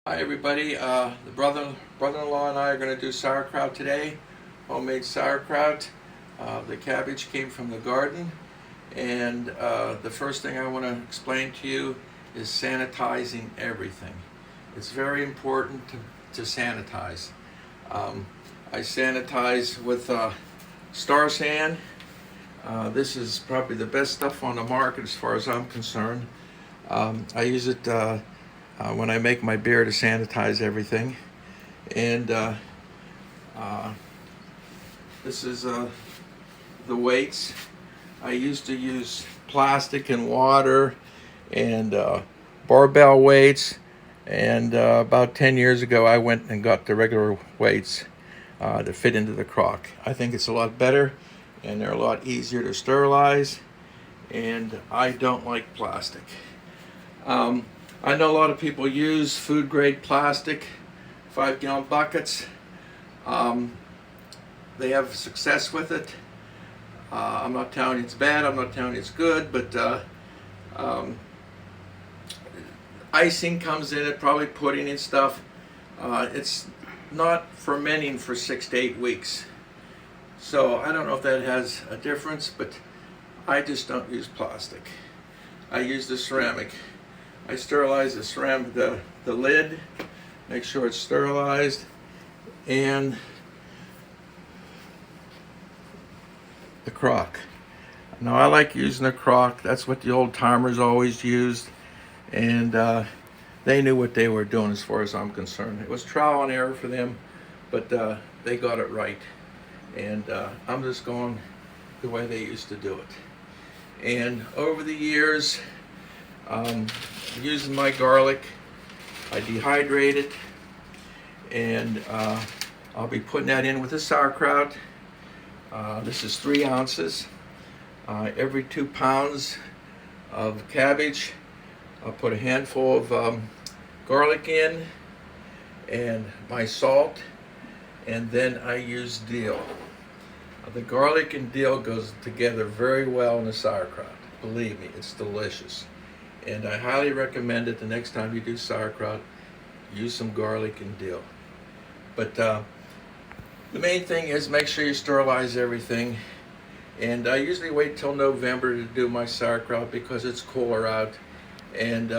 Hi everybody, the brother-in-law and I are going to do sauerkraut today, homemade sauerkraut. The cabbage came from the garden, and the first thing I want to explain to you is sanitizing everything. It's very important to sanitize. I sanitize with Star San. This is probably the best stuff on the market as far as I'm concerned. I use it when I make my beer to sanitize everything. And this is the weights. I used to use plastic and water and barbell weights, and about 10 years ago I went and got the regular weights to fit into the crock. I think it's a lot better, and they're a lot easier to sterilize, and I don't like plastic. I know a lot of people use food grade plastic, 5-gallon buckets. They have success with it. I'm not telling you it's bad, I'm not telling you it's good, but icing comes in it, probably pudding and stuff. It's not fermenting for 6 to 8 weeks. So I don't know if that has a difference, but I just don't use plastic. I use the ceramic. I sterilize the ceramic, the lid, make sure it's sterilized, and the crock. Now I like using the crock. That's what the old timers always used, and they knew what they were doing as far as I'm concerned. It was trial and error for them, but they got it right, and I'm just going the way they used to do it. And over the years, using my garlic, I dehydrate it, and I'll be putting that in with the sauerkraut. This is 3 ounces. Every 2 pounds of cabbage, I'll put a handful of garlic in, and my salt, and then I use dill. The garlic and dill goes together very well in the sauerkraut. Believe me, it's delicious. And I highly recommend it the next time you do sauerkraut, use some garlic and dill. But the main thing is make sure you sterilize everything. And I usually wait till November to do my sauerkraut because it's cooler out. And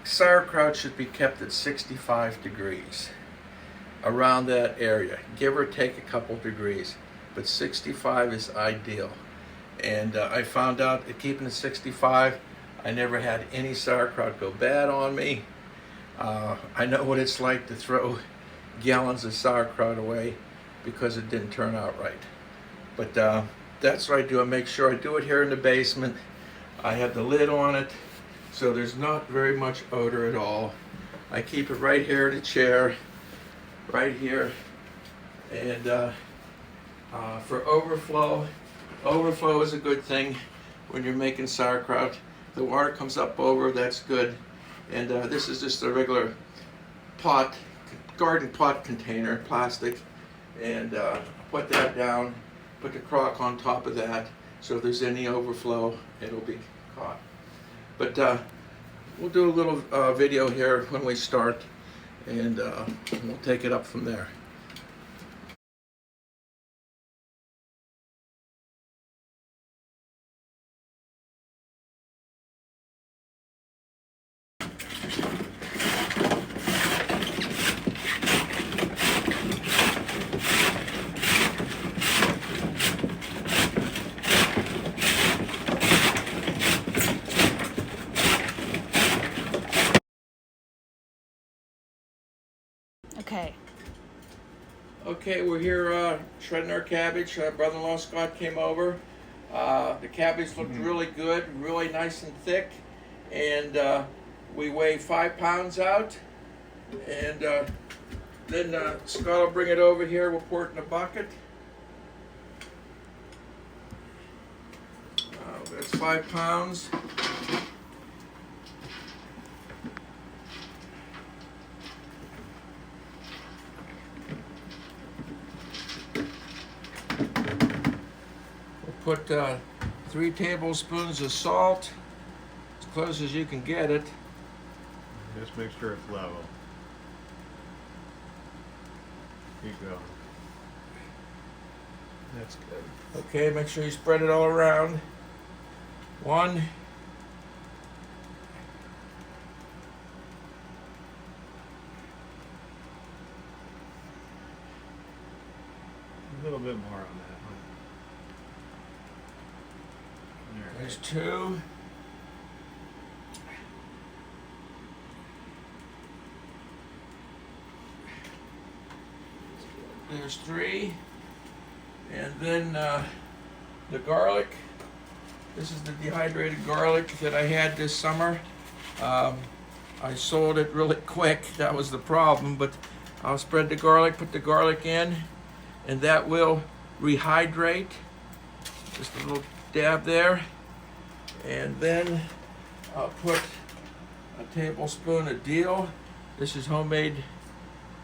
sauerkraut should be kept at 65 degrees, around that area. Give or take a couple degrees, but 65 is ideal. And I found out that keeping it 65, I never had any sauerkraut go bad on me. I know what it's like to throw gallons of sauerkraut away because it didn't turn out right. But that's what I do. I make sure I do it here in the basement. I have the lid on it, so there's not very much odor at all. I keep it right here in the chair, right here. And for overflow is a good thing when you're making sauerkraut. The water comes up over, that's good. And this is just a regular pot, garden pot container, plastic. And put that down, put the crock on top of that, so if there's any overflow, it'll be caught. But we'll do a little video here when we start, and we'll take it up from there. Okay, we're here shredding our cabbage. Brother-in-law Scott came over. The cabbage looked really good, really nice and thick. And we weigh 5 pounds out. And then Scott will bring it over here. We'll pour it in a bucket. That's 5 pounds. Put 3 tablespoons of salt, as close as you can get it. Just make sure it's level. Keep going. That's good. Okay, make sure you spread it all around. 1. A little bit more on that one. There's 2. There's 3. And then the garlic. This is the dehydrated garlic that I had this summer. I sold it really quick. That was the problem. But I'll spread the garlic, put the garlic in, and that will rehydrate. Just a little dab there. And then I'll put a tablespoon of dill. This is homemade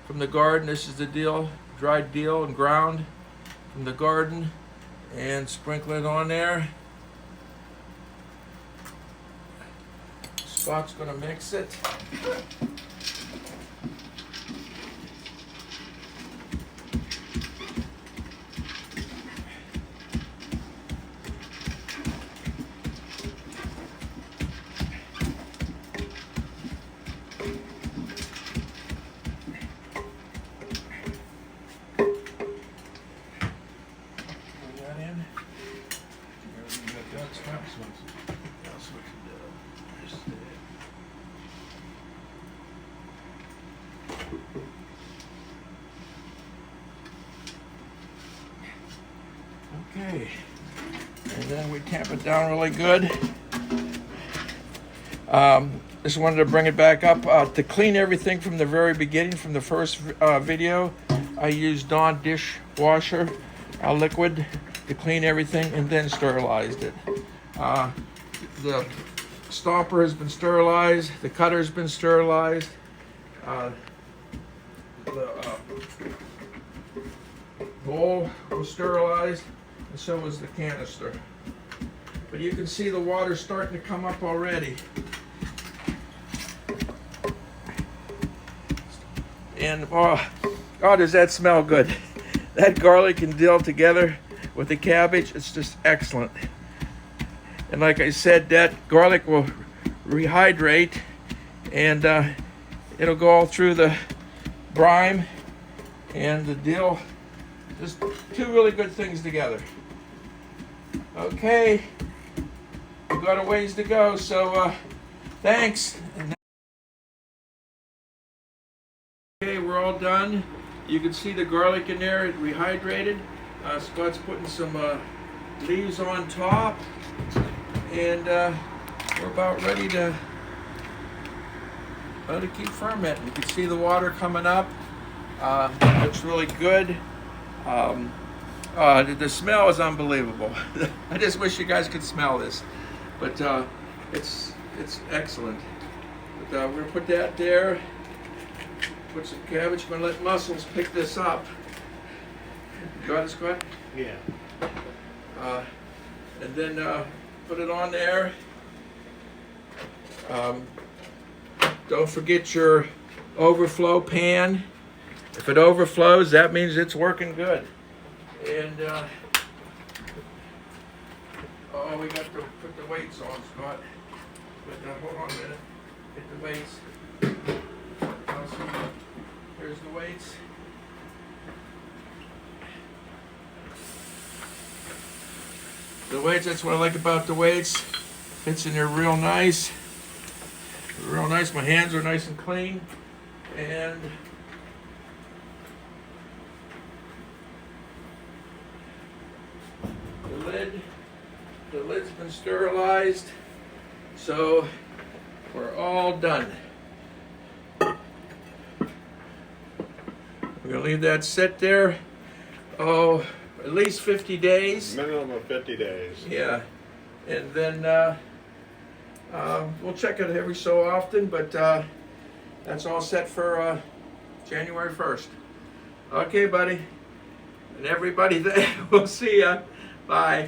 from the garden. This is the dill, dried dill and ground from the garden, and sprinkle it on there. Scott's gonna mix it. Okay, and then we tamp it down really good. Just wanted to bring it back up to clean everything from the very beginning, from the first video. I used Dawn dishwasher liquid to clean everything, and then sterilized it. The stomper has been sterilized. The cutter has been sterilized. The bowl was sterilized, and so was the canister. But you can see the water starting to come up already. And oh, does that smell good? That garlic and dill together with the cabbage, it's just excellent. And like I said, that garlic will rehydrate, and it'll go all through the brine and the dill. Just 2 really good things together. Okay, we've got a ways to go, so thanks. Okay, we're all done. You can see the garlic in there, it rehydrated. Scott's putting some leaves on top, and we're about ready to keep fermenting. You can see the water coming up. Looks really good. The smell is unbelievable. I just wish you guys could smell this, but it's excellent. But we're gonna put that there. Put some cabbage. I'm gonna let Muscles pick this up. You got it, Scott? Yeah. And then put it on there. Don't forget your overflow pan. If it overflows, that means it's working good. And oh, we got to put the weights on, Scott. But hold on a minute. Get the weights. Here's the weights. The weights, that's what I like about the weights. Fits in there real nice. Real nice. My hands are nice and clean. And the lid's been sterilized. So we're all done. We're gonna leave that sit there, at least 50 days. Minimum of 50 days. Yeah, and then we'll check it every so often, but that's all set for January 1st. Okay, buddy, and everybody there, we'll see ya. Bye.